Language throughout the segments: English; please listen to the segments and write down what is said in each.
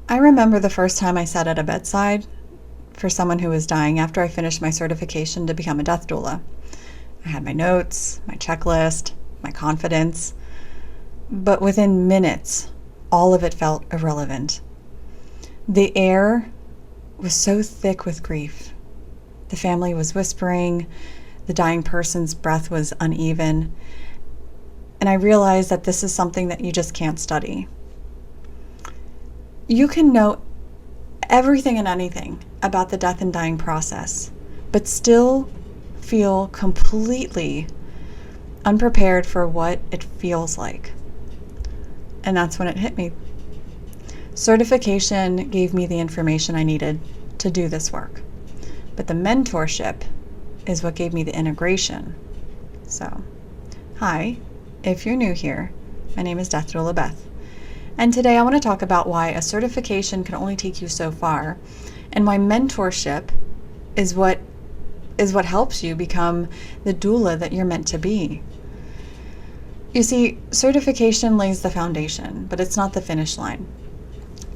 I remember the first time I sat at a bedside for someone who was dying after I finished my certification to become a death doula. I had my notes, my checklist, my confidence, but within minutes, all of it felt irrelevant. The air was so thick with grief. The family was whispering, the dying person's breath was uneven, and I realized that this is something that you just can't study. You can know everything and anything about the death and dying process, but still feel completely unprepared for what it feels like. And that's when it hit me. Certification gave me the information I needed to do this work, but the mentorship is what gave me the integration. So, hi, if you're new here, my name is Death Doula Beth, and today I want to talk about why a certification can only take you so far, and why mentorship is what helps you become the doula that you're meant to be. You see, certification lays the foundation, but it's not the finish line.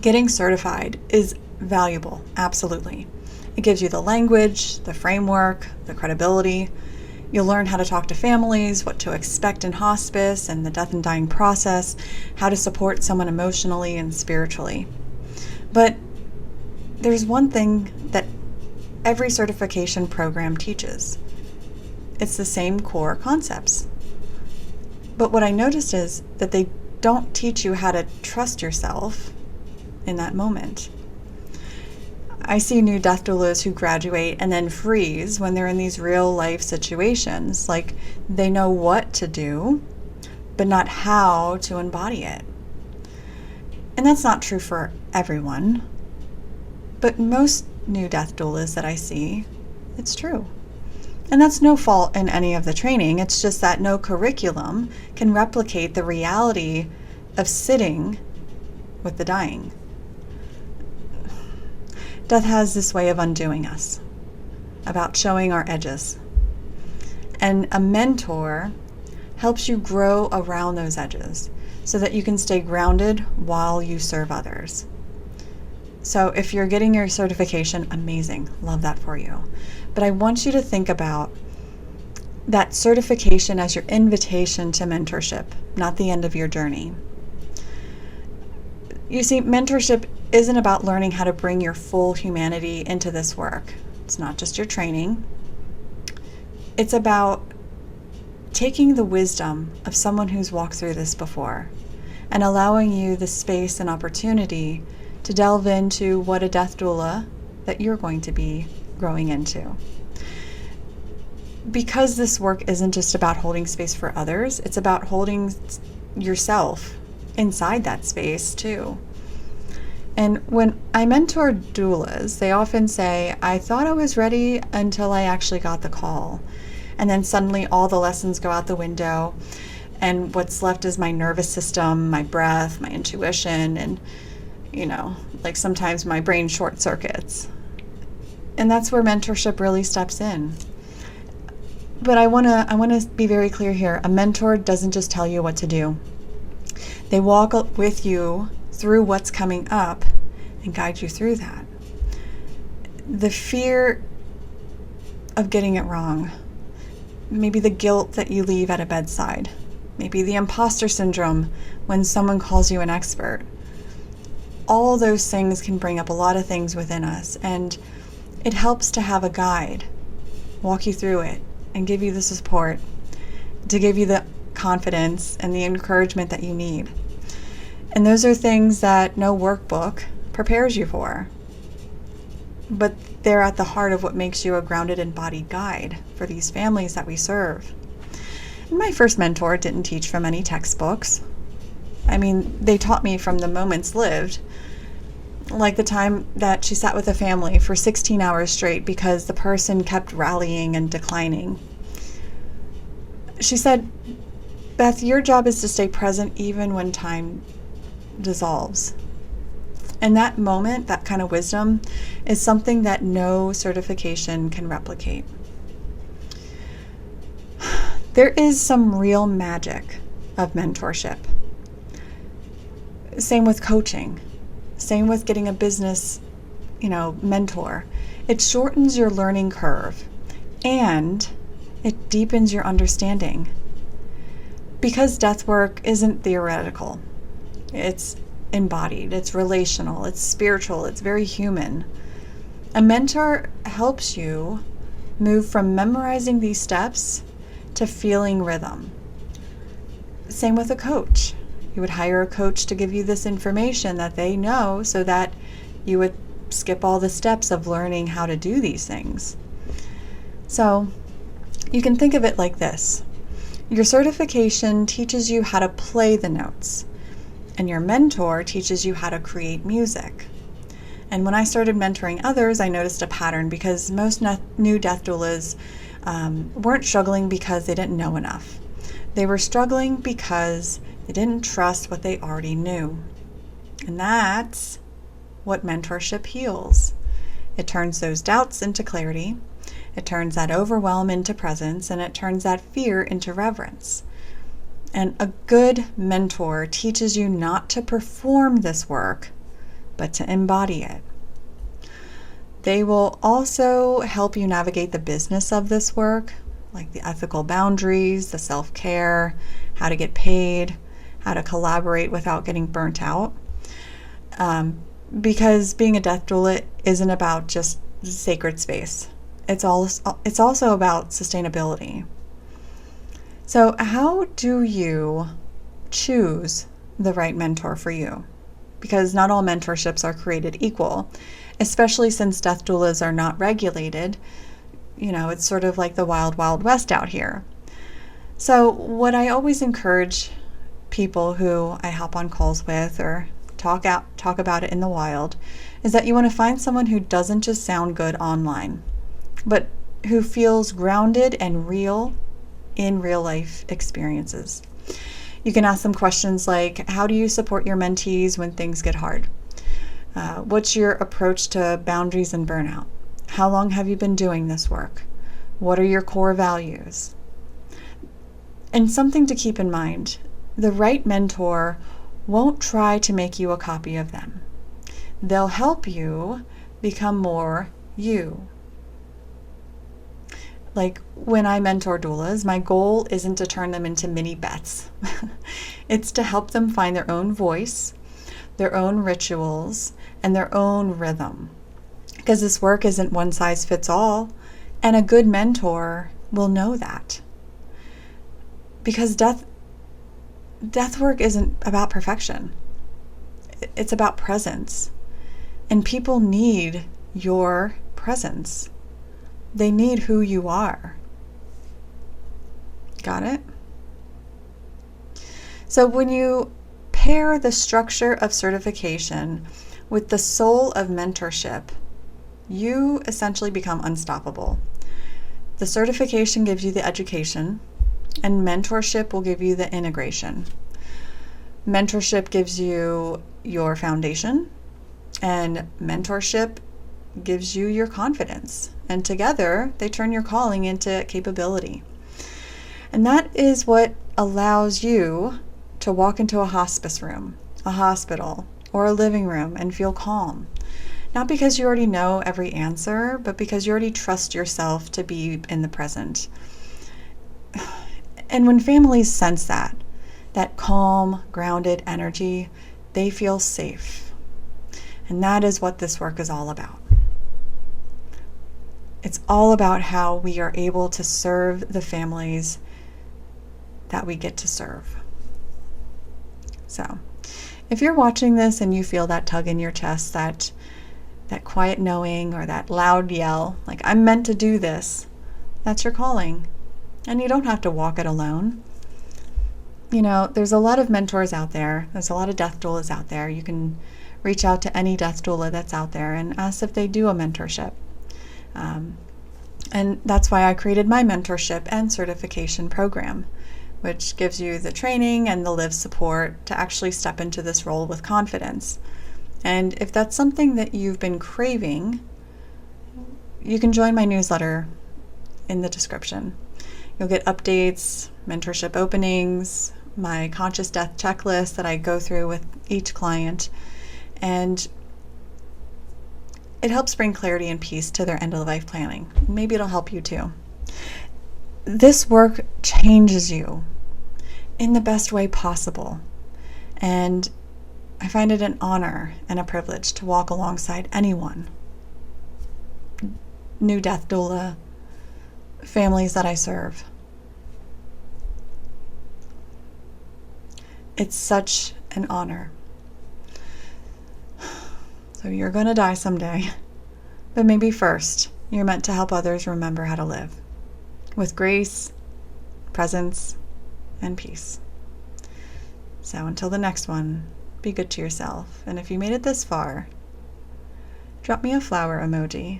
Getting certified is valuable, absolutely. It gives you the language, the framework, the credibility. You'll learn how to talk to families, what to expect in hospice and the death and dying process, how to support someone emotionally and spiritually. But there's one thing that every certification program teaches. It's the same core concepts. But what I noticed is that they don't teach you how to trust yourself in that moment. I see new death doulas who graduate and then freeze when they're in these real life situations. Like they know what to do, but not how to embody it. And that's not true for everyone. But most new death doulas that I see, it's true. And that's no fault in any of the training. It's just that no curriculum can replicate the reality of sitting with the dying. Death has this way of undoing us, about showing our edges. And a mentor helps you grow around those edges so that you can stay grounded while you serve others. So if you're getting your certification, amazing, love that for you. But I want you to think about that certification as your invitation to mentorship, not the end of your journey. You see, mentorship isn't about learning how to bring your full humanity into this work. It's not just your training. It's about taking the wisdom of someone who's walked through this before and allowing you the space and opportunity to delve into what a death doula that you're going to be growing into. Because this work isn't just about holding space for others, it's about holding yourself inside that space too. And when I mentor doulas, they often say, I thought I was ready until I actually got the call. And then suddenly all the lessons go out the window, and what's left is my nervous system, my breath, my intuition, and like sometimes my brain short circuits. And that's where mentorship really steps in. But I want to be very clear here. A mentor doesn't just tell you what to do. They walk with you through what's coming up and guide you through that. The fear of getting it wrong, maybe the guilt that you leave at a bedside, maybe the imposter syndrome when someone calls you an expert. All those things can bring up a lot of things within us, and it helps to have a guide walk you through it and give you the support, to give you the confidence and the encouragement that you need. And those are things that no workbook prepares you for, but they're at the heart of what makes you a grounded, embodied guide for these families that we serve. And my first mentor didn't teach from any textbooks. I mean, they taught me from the moments lived, like the time that she sat with a family for 16 hours straight because the person kept rallying and declining. She said, Beth, your job is to stay present even when time dissolves. And that moment, that kind of wisdom, is something that no certification can replicate. There is some real magic of mentorship. Same with coaching. Same with getting a business, mentor. It shortens your learning curve and it deepens your understanding. Because death work isn't theoretical. It's embodied, it's relational, it's spiritual, it's very human. A mentor helps you move from memorizing these steps to feeling rhythm. Same with a coach. You would hire a coach to give you this information that they know so that you would skip all the steps of learning how to do these things. So you can think of it like this. Your certification teaches you how to play the notes, and your mentor teaches you how to create music. And when I started mentoring others, I noticed a pattern because most new death doulas weren't struggling because they didn't know enough. They were struggling because they didn't trust what they already knew. And that's what mentorship heals. It turns those doubts into clarity. It turns that overwhelm into presence, and it turns that fear into reverence. And a good mentor teaches you not to perform this work, but to embody it. They will also help you navigate the business of this work, like the ethical boundaries, the self-care, how to get paid, how to collaborate without getting burnt out. Because being a death doula isn't about just sacred space. It's also about sustainability. So how do you choose the right mentor for you? Because not all mentorships are created equal, especially since death doulas are not regulated. It's sort of like the wild, wild west out here. So what I always encourage people who I hop on calls with or talk about it in the wild is that you want to find someone who doesn't just sound good online, but who feels grounded and real in real life experiences. You can ask them questions like, how do you support your mentees when things get hard? What's your approach to boundaries and burnout? How long have you been doing this work? What are your core values? And something to keep in mind, the right mentor won't try to make you a copy of them. They'll help you become more you. Like when I mentor doulas, my goal isn't to turn them into mini Beths. It's to help them find their own voice, their own rituals, and their own rhythm. Because this work isn't one size fits all, and a good mentor will know that. Because death work isn't about perfection. It's about presence. And people need your presence. They need who you are. Got it? So when you pair the structure of certification with the soul of mentorship, you essentially become unstoppable. The certification gives you the education, and mentorship will give you the integration. Mentorship gives you your foundation, and mentorship gives you your confidence. And together, they turn your calling into capability. And that is what allows you to walk into a hospice room, a hospital, or a living room and feel calm. Not because you already know every answer, but because you already trust yourself to be in the present. And when families sense that calm, grounded energy, they feel safe. And that is what this work is all about. It's all about how we are able to serve the families that we get to serve. So, if you're watching this and you feel that tug in your chest, that quiet knowing or that loud yell, like I'm meant to do this, that's your calling. And you don't have to walk it alone. There's a lot of mentors out there. There's a lot of death doulas out there. You can reach out to any death doula that's out there and ask if they do a mentorship. And that's why I created my mentorship and certification program, which gives you the training and the live support to actually step into this role with confidence. And if that's something that you've been craving, you can join my newsletter in the description. You'll get updates, mentorship openings, my conscious death checklist that I go through with each client. And it helps bring clarity and peace to their end-of-life planning. Maybe it'll help you too. This work changes you in the best way possible. And I find it an honor and a privilege to walk alongside anyone, new death doula, families that I serve. It's such an honor. So you're going to die someday, but maybe first you're meant to help others remember how to live with grace, presence, and peace. So until the next one, be good to yourself. And if you made it this far, drop me a flower emoji